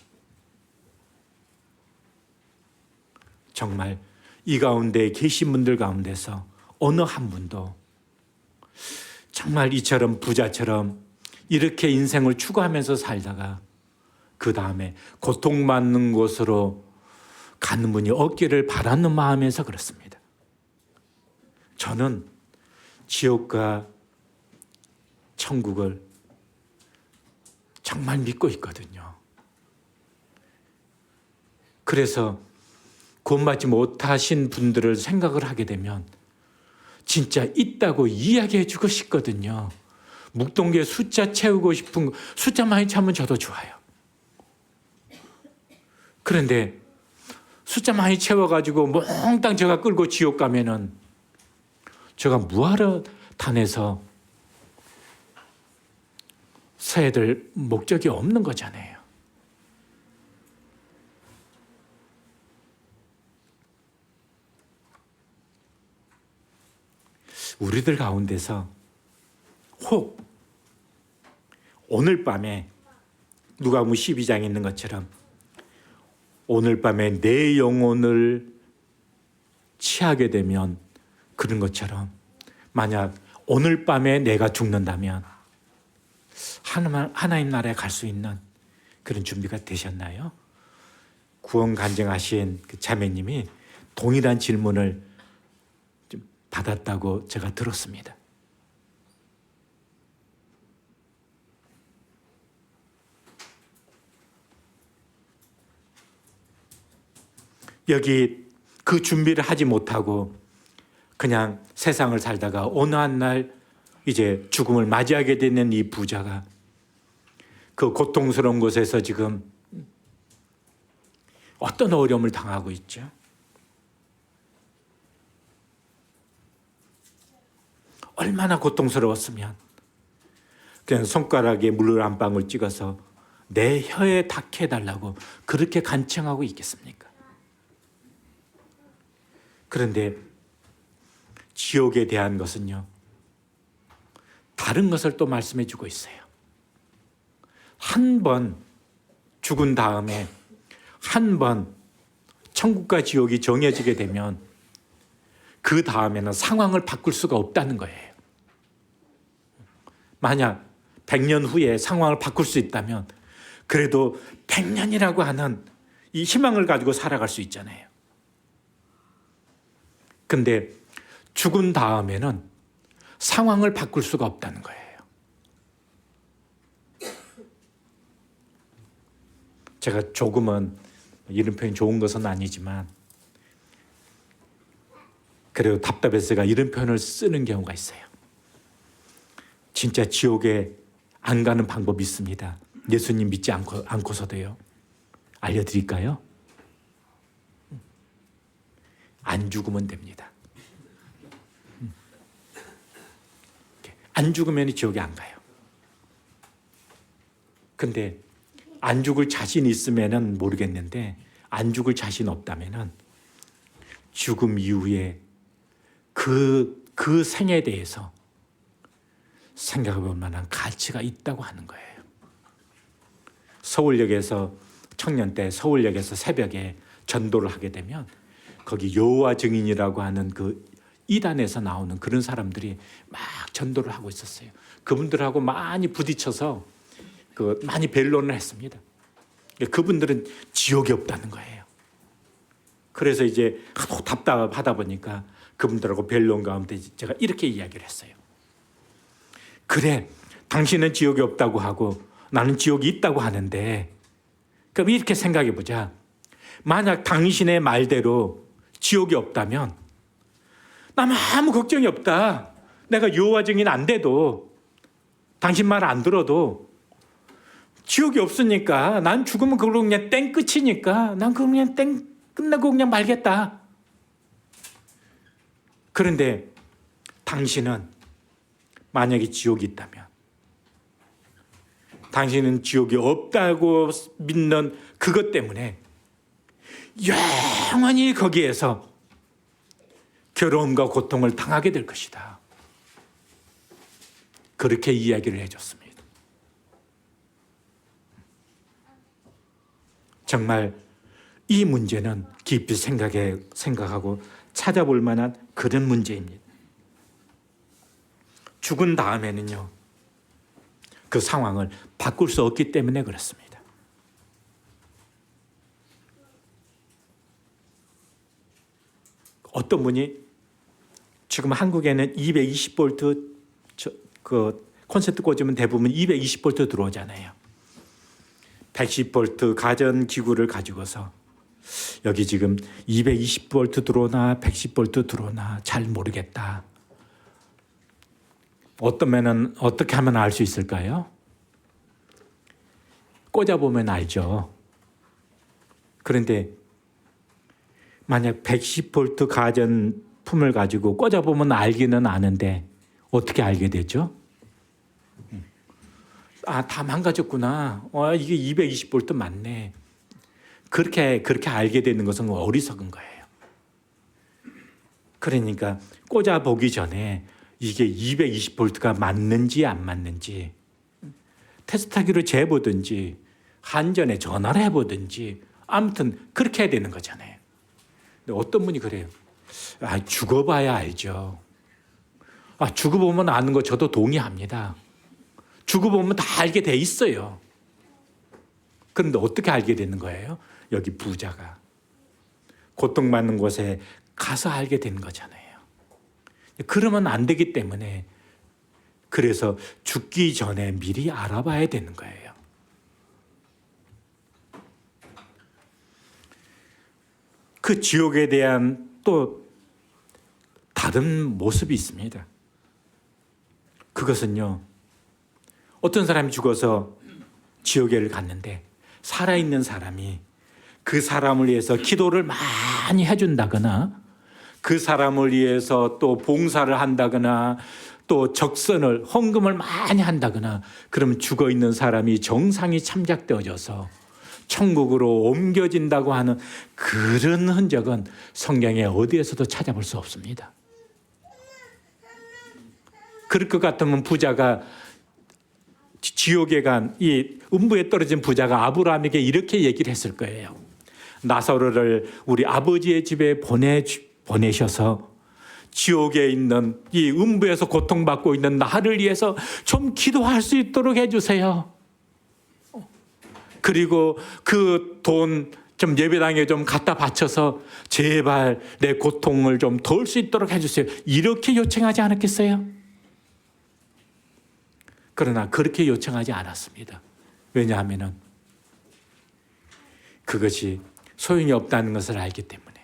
S1: 정말 이 가운데 계신 분들 가운데서 어느 한 분도 정말 이처럼 부자처럼 이렇게 인생을 추구하면서 살다가 그 다음에 고통받는 곳으로 가는 분이 없기를 바라는 마음에서 그렇습니다. 저는 지옥과 천국을 정말 믿고 있거든요. 그래서 구원받지 못하신 분들을 생각을 하게 되면 진짜 있다고 이야기해 주고 싶거든요. 묵동교회 숫자 채우고 싶은 거, 숫자 많이 차면 저도 좋아요. 그런데 숫자 많이 채워가지고 몽땅 제가 끌고 지옥 가면은 제가 뭐하러 탄에서 서야 될 목적이 없는 거잖아요. 우리들 가운데서 혹 오늘 밤에 누가복음 12장에 있는 것처럼 오늘 밤에 내 영혼을 취하게 되면, 그런 것처럼 만약 오늘 밤에 내가 죽는다면 하나님 나라에 갈 수 있는 그런 준비가 되셨나요? 구원 간증하신 그 자매님이 동일한 질문을 좀 받았다고 제가 들었습니다. 여기 그 준비를 하지 못하고 그냥 세상을 살다가 어느 한 날 이제 죽음을 맞이하게 되는 이 부자가 그 고통스러운 곳에서 지금 어떤 어려움을 당하고 있죠? 얼마나 고통스러웠으면 그냥 손가락에 물을 한 방울 찍어서 내 혀에 닿게 해달라고 그렇게 간청하고 있겠습니까? 그런데 지옥에 대한 것은요, 다른 것을 또 말씀해 주고 있어요. 한 번 죽은 다음에 한 번 천국과 지옥이 정해지게 되면 그 다음에는 상황을 바꿀 수가 없다는 거예요. 만약 100년 후에 상황을 바꿀 수 있다면 그래도 100년이라고 하는 이 희망을 가지고 살아갈 수 있잖아요. 근데 죽은 다음에는 상황을 바꿀 수가 없다는 거예요. 제가 조금은 이런 표현이 좋은 것은 아니지만 그래도 답답해서 제가 이런 표현을 쓰는 경우가 있어요. 진짜 지옥에 안 가는 방법이 있습니다. 예수님 믿지 않고서도요. 알려드릴까요? 안 죽으면 됩니다. 안 죽으면 지옥에 안 가요. 근데 안 죽을 자신 있으면은 모르겠는데 안 죽을 자신 없다면은 죽음 이후에 그 생에 대해서 생각해 볼 만한 가치가 있다고 하는 거예요. 서울역에서 청년 때 서울역에서 새벽에 전도를 하게 되면 거기 여호와 증인이라고 하는 그 이단에서 나오는 그런 사람들이 막 전도를 하고 있었어요. 그분들하고 많이 부딪혀서 많이 변론을 했습니다. 그분들은 지옥이 없다는 거예요. 그래서 이제 답답하다 보니까 그분들하고 변론 가운데 제가 이렇게 이야기를 했어요. 그래, 당신은 지옥이 없다고 하고 나는 지옥이 있다고 하는데 그럼 이렇게 생각해 보자. 만약 당신의 말대로 지옥이 없다면 나는 아무 걱정이 없다. 내가 여호와 증인 안 돼도 당신 말 안 들어도 지옥이 없으니까 난 죽으면 그걸로 그냥 땡 끝이니까 난 그거 그냥 땡 끝나고 그냥 말겠다. 그런데 당신은 만약에 지옥이 있다면 당신은 지옥이 없다고 믿는 그것 때문에 영원히 거기에서 괴로움과 고통을 당하게 될 것이다. 그렇게 이야기를 해줬습니다. 정말 이 문제는 깊이 생각하고 찾아볼 만한 그런 문제입니다. 죽은 다음에는요, 그 상황을 바꿀 수 없기 때문에 그렇습니다. 어떤 분이 지금 한국에는 220V 콘센트 꽂으면 대부분 220V 들어오잖아요. 110V 가전기구를 가지고서 여기 지금 220V 들어오나 110V 들어오나 잘 모르겠다. 어떻게 하면 알 수 있을까요? 꽂아보면 알죠. 그런데 만약 110V 가전품을 가지고 꽂아보면 알기는 아는데 어떻게 알게 되죠? 다 망가졌구나. 이게 220V 맞네. 그렇게 알게 되는 것은 어리석은 거예요. 그러니까 꽂아보기 전에 이게 220V가 맞는지 안 맞는지 테스트하기로 재보든지 한전에 전화를 해보든지 아무튼 그렇게 해야 되는 거잖아요. 근데 어떤 분이 그래요. 죽어봐야 알죠. 죽어보면 아는 거 저도 동의합니다. 죽어보면 다 알게 돼 있어요. 그런데 어떻게 알게 되는 거예요? 여기 부자가 고통받는 곳에 가서 알게 되는 거잖아요. 그러면 안 되기 때문에 그래서 죽기 전에 미리 알아봐야 되는 거예요. 그 지옥에 대한 또 다른 모습이 있습니다. 그것은요, 어떤 사람이 죽어서 지옥에를 갔는데 살아있는 사람이 그 사람을 위해서 기도를 많이 해준다거나 그 사람을 위해서 또 봉사를 한다거나 또 적선을 헌금을 많이 한다거나 그러면 죽어있는 사람이 정상이 참작되어져서 천국으로 옮겨진다고 하는 그런 흔적은 성경에 어디에서도 찾아볼 수 없습니다. 그럴 것 같으면 부자가 지옥에 간 이 음부에 떨어진 부자가 아브라함에게 이렇게 얘기를 했을 거예요. 나사로를 우리 아버지의 집에 보내셔서 지옥에 있는 이 음부에서 고통받고 있는 나를 위해서 좀 기도할 수 있도록 해주세요. 그리고 그 돈 좀 예배당에 좀 갖다 바쳐서 제발 내 고통을 좀 덜 수 있도록 해주세요. 이렇게 요청하지 않았겠어요? 그러나 그렇게 요청하지 않았습니다. 왜냐하면 그것이 소용이 없다는 것을 알기 때문에.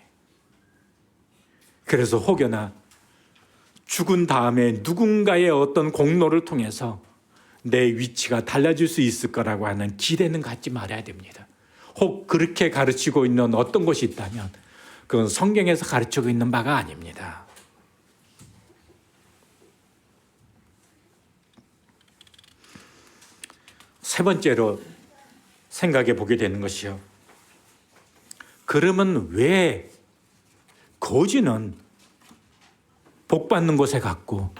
S1: 그래서 혹여나 죽은 다음에 누군가의 어떤 공로를 통해서 내 위치가 달라질 수 있을 거라고 하는 기대는 갖지 말아야 됩니다. 혹 그렇게 가르치고 있는 어떤 것이 있다면 그건 성경에서 가르치고 있는 바가 아닙니다. 세 번째로 생각해 보게 되는 것이요. 그러면 왜 거지는 복 받는 곳에 갔고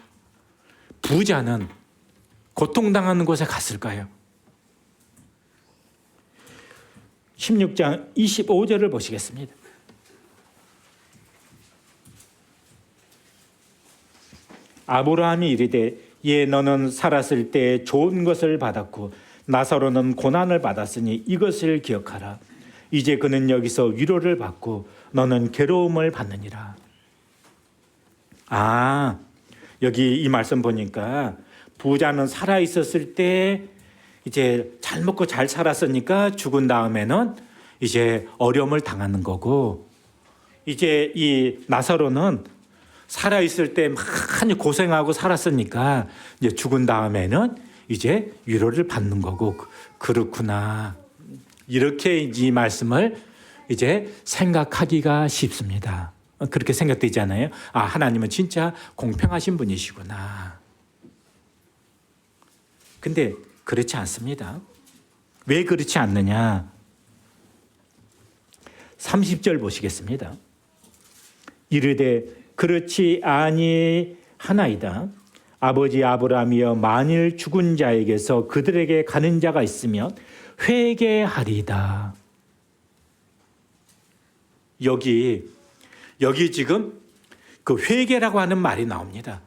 S1: 부자는 고통당하는 곳에 갔을까요? 16장 25절을 보시겠습니다. 아브라함이 이르되 예 너는 살았을 때 좋은 것을 받았고 나사로는 고난을 받았으니 이것을 기억하라. 이제 그는 여기서 위로를 받고 너는 괴로움을 받느니라. 여기 이 말씀 보니까 부자는 살아 있었을 때 이제 잘 먹고 잘 살았으니까 죽은 다음에는 이제 어려움을 당하는 거고, 이제 이 나사로는 살아 있을 때 많이 고생하고 살았으니까 이제 죽은 다음에는 이제 위로를 받는 거고. 그렇구나. 이렇게 이 말씀을 이제 생각하기가 쉽습니다. 그렇게 생각되잖아요. 하나님은 진짜 공평하신 분이시구나. 근데 그렇지 않습니다. 왜 그렇지 않느냐? 30절 보시겠습니다. 이르되 그렇지 아니하나이다. 아버지 아브라함이여 만일 죽은 자에게서 그들에게 가는 자가 있으면 회개하리이다. 여기 지금 그 회개라고 하는 말이 나옵니다.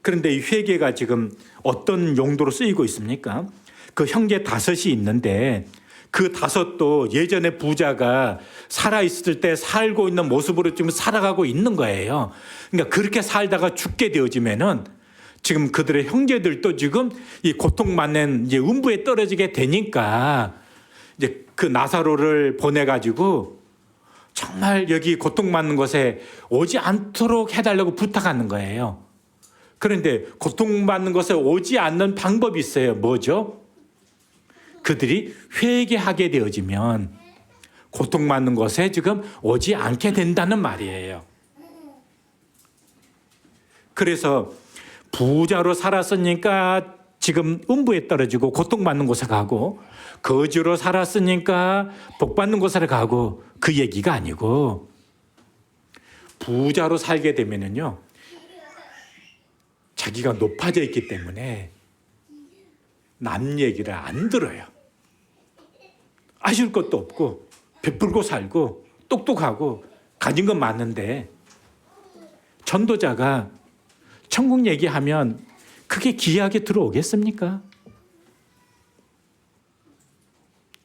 S1: 그런데 이 회개가 지금 어떤 용도로 쓰이고 있습니까? 그 형제 다섯이 있는데 그 다섯도 예전에 부자가 살아있을 때 살고 있는 모습으로 지금 살아가고 있는 거예요. 그러니까 그렇게 살다가 죽게 되어지면은 지금 그들의 형제들도 지금 이 고통받는 이제 음부에 떨어지게 되니까 이제 그 나사로를 보내가지고 정말 여기 고통받는 곳에 오지 않도록 해달라고 부탁하는 거예요. 그런데 고통받는 곳에 오지 않는 방법이 있어요. 뭐죠? 그들이 회개하게 되어지면 고통받는 곳에 지금 오지 않게 된다는 말이에요. 그래서 부자로 살았으니까 지금 음부에 떨어지고 고통받는 곳에 가고, 거지로 살았으니까 복받는 곳에 가고, 그 얘기가 아니고, 부자로 살게 되면은요, 자기가 높아져 있기 때문에 남 얘기를 안 들어요. 아실 것도 없고 베풀고 살고 똑똑하고 가진 건 많은데, 전도자가 천국 얘기하면 그게 귀하게 들어오겠습니까?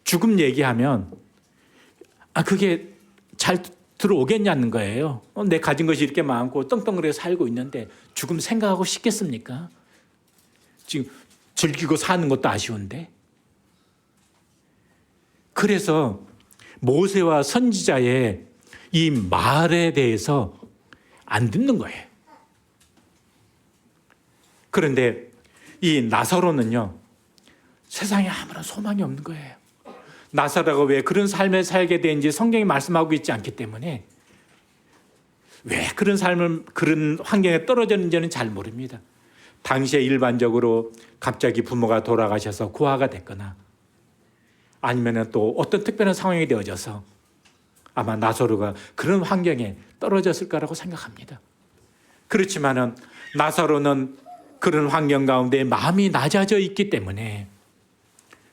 S1: 죽음 얘기하면 그게 잘 들어오겠냐는 거예요. 내 가진 것이 이렇게 많고 떵떵거리고 살고 있는데 죽음 생각하고 싶겠습니까? 지금 즐기고 사는 것도 아쉬운데. 그래서 모세와 선지자의 이 말에 대해서 안 듣는 거예요. 그런데 이 나사로는요, 세상에 아무런 소망이 없는 거예요. 나사로가 왜 그런 삶을 살게 된지 성경이 말씀하고 있지 않기 때문에 왜 그런 삶을 그런 환경에 떨어졌는지는 잘 모릅니다. 당시에 일반적으로 갑자기 부모가 돌아가셔서 고아가 됐거나 아니면 또 어떤 특별한 상황이 되어져서 아마 나사로가 그런 환경에 떨어졌을 거라고 생각합니다. 그렇지만은 나사로는 그런 환경 가운데 마음이 낮아져 있기 때문에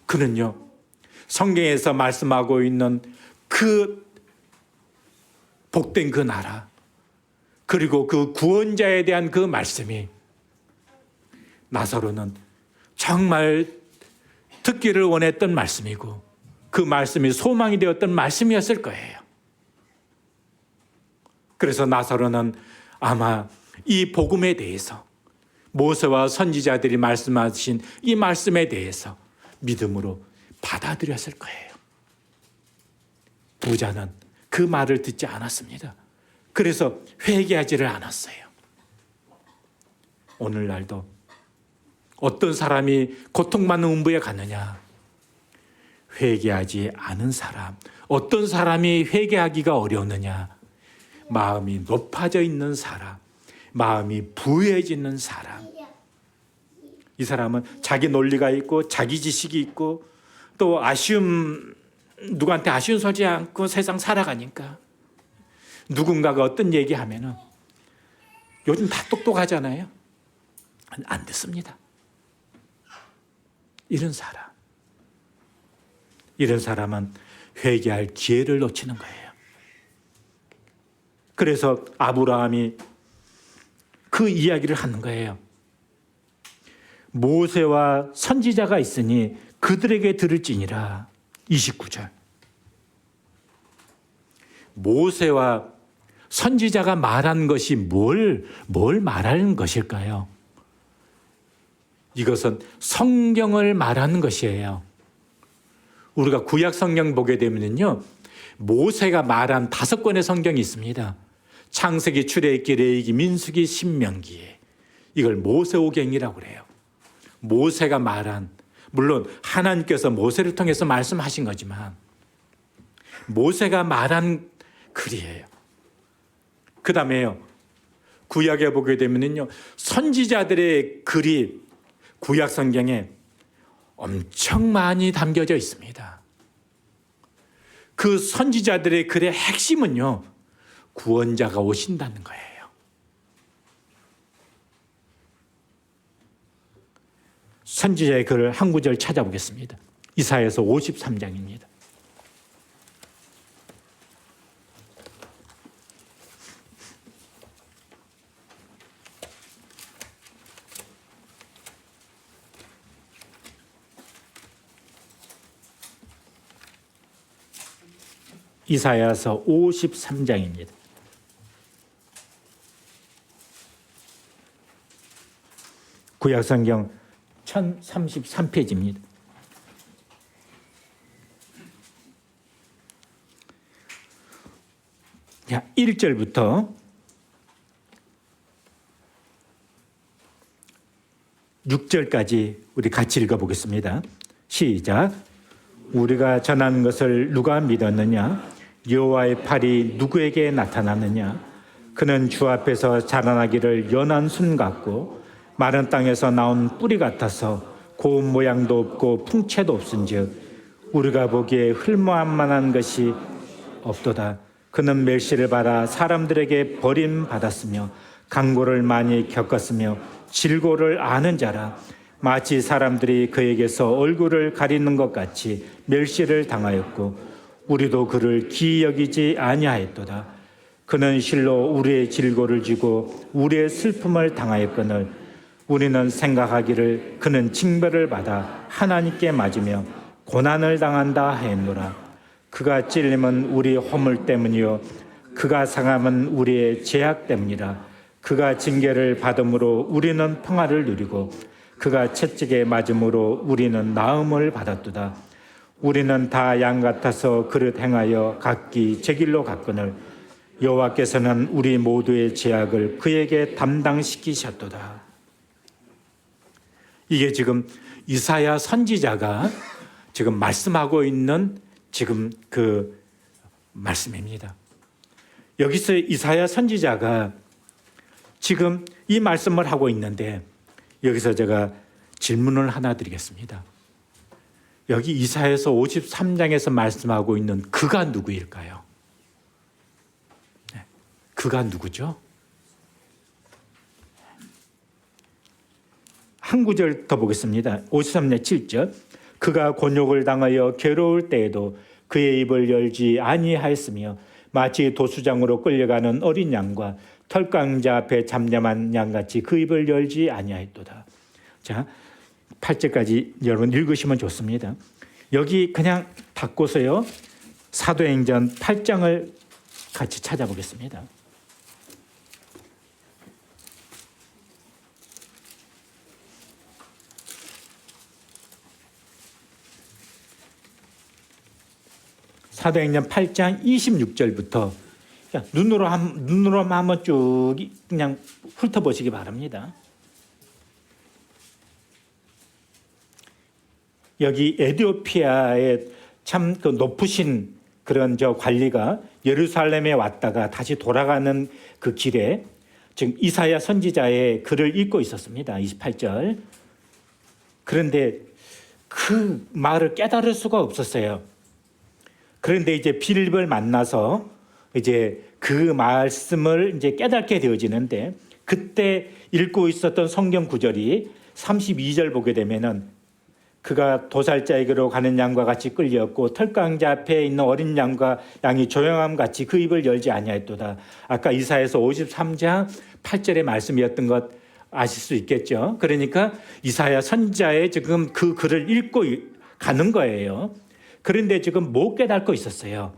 S1: 그는요, 성경에서 말씀하고 있는 그 복된 그 나라, 그리고 그 구원자에 대한 그 말씀이 나사로는 정말 듣기를 원했던 말씀이고 그 말씀이 소망이 되었던 말씀이었을 거예요. 그래서 나사로는 아마 이 복음에 대해서 모세와 선지자들이 말씀하신 이 말씀에 대해서 믿음으로 받아들였을 거예요. 부자는 그 말을 듣지 않았습니다. 그래서 회개하지를 않았어요. 오늘날도 어떤 사람이 고통받는 음부에 갔느냐? 회개하지 않은 사람. 어떤 사람이 회개하기가 어려웠느냐? 마음이 높아져 있는 사람, 마음이 부유해지는 사람. 이 사람은 자기 논리가 있고 자기 지식이 있고 또 누구한테 아쉬움 서지 않고 세상 살아가니까 누군가가 어떤 얘기하면은 요즘 다 똑똑하잖아요. 안 듣습니다. 이런 사람은 회개할 기회를 놓치는 거예요. 그래서 아브라함이 그 이야기를 하는 거예요. 모세와 선지자가 있으니 그들에게 들을지니라. 29절. 모세와 선지자가 말한 것이 뭘 말하는 것일까요? 이것은 성경을 말하는 것이에요. 우리가 구약 성경 보게 되면요, 모세가 말한 5권의 성경이 있습니다. 창세기, 출애굽기, 레위기, 민수기, 신명기. 이걸 모세오경이라고 그래요. 모세가 말한, 물론 하나님께서 모세를 통해서 말씀하신 거지만 모세가 말한 글이에요. 그 다음에요, 구약에 보게 되면요, 선지자들의 글이 구약 성경에 엄청 많이 담겨져 있습니다. 그 선지자들의 글의 핵심은요, 구원자가 오신다는 거예요. 선지자의 글을 한 구절 찾아보겠습니다. 이사야서 53장입니다. 이사야서 53장입니다. 구약성경 1033페이지입니다. 자, 1절부터 6절까지 우리 같이 읽어보겠습니다. 시작. 우리가 전한 것을 누가 믿었느냐? 여호와의 팔이 누구에게 나타났느냐? 그는 주 앞에서 자라나기를 연한 순 같고 마른 땅에서 나온 뿌리 같아서 고운 모양도 없고 풍채도 없은즉 우리가 보기에 흘모할 만한 것이 없도다. 그는 멸시를 받아 사람들에게 버림받았으며 강고를 많이 겪었으며 질고를 아는 자라. 마치 사람들이 그에게서 얼굴을 가리는 것 같이 멸시를 당하였고 우리도 그를 기이 여기지 아니하였도다. 그는 실로 우리의 질고를 지고 우리의 슬픔을 당하였거늘 우리는 생각하기를 그는 징벌을 받아 하나님께 맞으며 고난을 당한다 하였노라. 그가 찔림은 우리 허물 때문이요 그가 상함은 우리의 죄악 때문이라. 그가 징계를 받음으로 우리는 평화를 누리고 그가 채찍에 맞음으로 우리는 나음을 받았도다. 우리는 다 양 같아서 그릇 행하여 각기 제 길로 갔거늘 여호와께서는 우리 모두의 죄악을 그에게 담당시키셨도다. 이게 지금 이사야 선지자가 지금 말씀하고 있는 지금 그 말씀입니다. 여기서 이사야 선지자가 지금 이 말씀을 하고 있는데 여기서 제가 질문을 하나 드리겠습니다. 여기 이사야서 53장에서 말씀하고 있는 그가 누구일까요? 그가 누구죠? 한 구절 더 보겠습니다. 53장 7절. 그가 곤욕을 당하여 괴로울 때에도 그의 입을 열지 아니하였으며 마치 도수장으로 끌려가는 어린 양과 털강자 앞에 잠잠한 양같이 그 입을 열지 아니하였도다. 자, 8절까지 여러분 읽으시면 좋습니다. 여기 그냥 닫고서요. 사도행전 8장을 같이 찾아보겠습니다. 사도행전 8장 26절부터 눈으로만 한번 쭉 그냥 훑어보시기 바랍니다. 여기 에티오피아의 참 그 높으신 그런 저 관리가 예루살렘에 왔다가 다시 돌아가는 그 길에 지금 이사야 선지자의 글을 읽고 있었습니다. 28절. 그런데 그 말을 깨달을 수가 없었어요. 그런데 이제 빌립을 만나서 이제 그 말씀을 이제 깨닫게 되어지는데 그때 읽고 있었던 성경 구절이 32절 보게 되면은 그가 도살자에게로 가는 양과 같이 끌렸고 털강자 앞에 있는 어린 양과 양이 조용함 같이 그 입을 열지 아니하였도다. 아까 이사야서 53장 8절의 말씀이었던 것 아실 수 있겠죠. 그러니까 이사야 선지자의 지금 그 글을 읽고 가는 거예요. 그런데 지금 못 깨닫고 있었어요.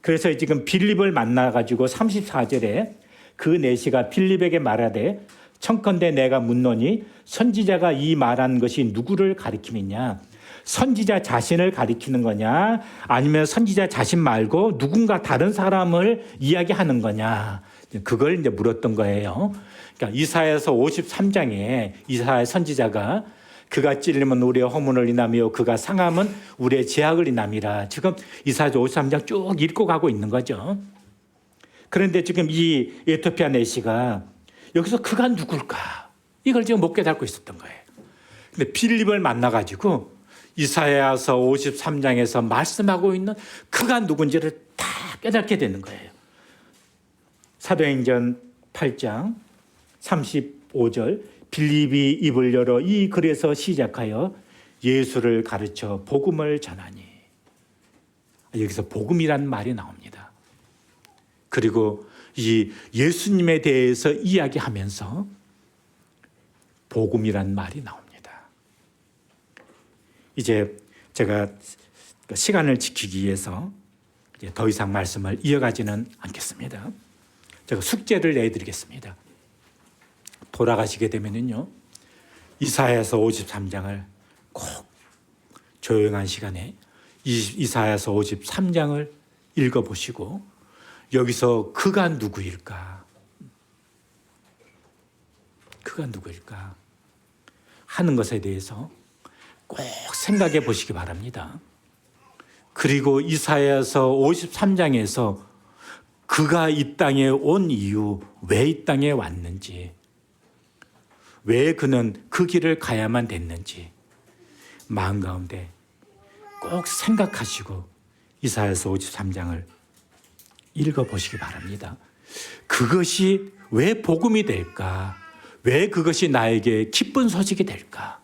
S1: 그래서 지금 빌립을 만나가지고 34절에 그 내시가 빌립에게 말하되 청컨대 내가 묻노니 선지자가 이 말한 것이 누구를 가리킴이냐? 선지자 자신을 가리키는 거냐? 아니면 선지자 자신 말고 누군가 다른 사람을 이야기하는 거냐? 그걸 이제 물었던 거예요. 그러니까 이사야서 53장에 이사야 선지자가 그가 찔리면 우리의 허물을 인하며 그가 상함은 우리의 죄악을 인함이라. 지금 이사야 53장 쭉 읽고 가고 있는 거죠. 그런데 지금 이 에티오피아 내시가 여기서 그가 누굴까? 이걸 지금 못 깨닫고 있었던 거예요. 근데 빌립을 만나가지고 이사야서 53장에서 말씀하고 있는 그가 누군지를 다 깨닫게 되는 거예요. 사도행전 8장 35절 빌립이 입을 열어 이 글에서 시작하여 예수를 가르쳐 복음을 전하니. 여기서 복음이란 말이 나옵니다. 그리고 이 예수님에 대해서 이야기하면서 복음이란 말이 나옵니다. 이제 제가 시간을 지키기 위해서 이제 더 이상 말씀을 이어가지는 않겠습니다. 제가 숙제를 내드리겠습니다. 돌아가시게 되면은요, 이사야서 53장을 꼭 조용한 시간에 이사야서 53장을 읽어보시고 여기서 그가 누구일까? 그가 누구일까? 하는 것에 대해서 꼭 생각해 보시기 바랍니다. 그리고 이사야서 53장에서 그가 이 땅에 온 이유, 왜 이 땅에 왔는지, 왜 그는 그 길을 가야만 됐는지 마음 가운데 꼭 생각하시고 이사야서 53장을 읽어보시기 바랍니다. 그것이 왜 복음이 될까? 왜 그것이 나에게 기쁜 소식이 될까?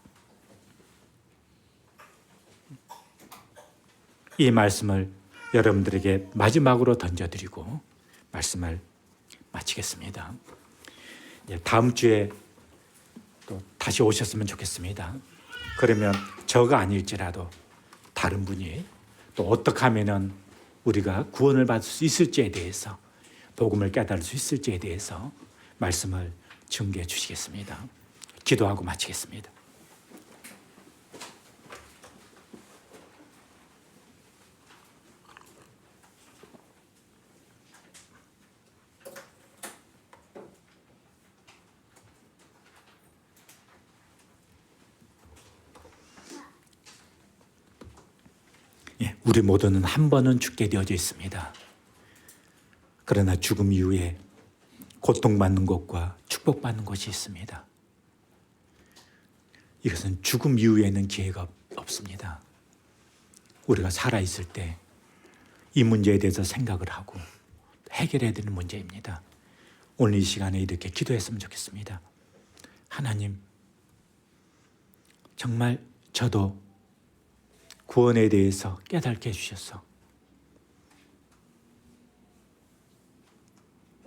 S1: 이 말씀을 여러분들에게 마지막으로 던져드리고 말씀을 마치겠습니다. 다음 주에 또 다시 오셨으면 좋겠습니다. 그러면 저가 아닐지라도 다른 분이 또 어떻게 하면은 우리가 구원을 받을 수 있을지에 대해서, 복음을 깨달을 수 있을지에 대해서 말씀을 증거해 주시겠습니다. 기도하고 마치겠습니다. 우리 모두는 한 번은 죽게 되어져 있습니다. 그러나 죽음 이후에 고통받는 것과 축복받는 것이 있습니다. 이것은 죽음 이후에는 기회가 없습니다. 우리가 살아있을 때 이 문제에 대해서 생각을 하고 해결해야 되는 문제입니다. 오늘 이 시간에 이렇게 기도했으면 좋겠습니다. 하나님, 정말 저도 구원에 대해서 깨닫게 해주셔서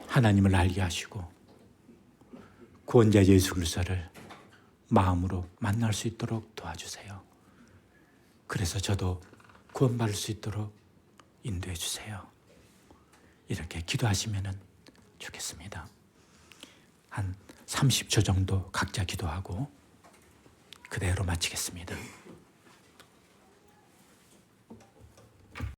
S1: 하나님을 알게 하시고 구원자 예수 그리스도를 마음으로 만날 수 있도록 도와주세요. 그래서 저도 구원받을 수 있도록 인도해 주세요. 이렇게 기도하시면 좋겠습니다. 한 30초 정도 각자 기도하고 그대로 마치겠습니다.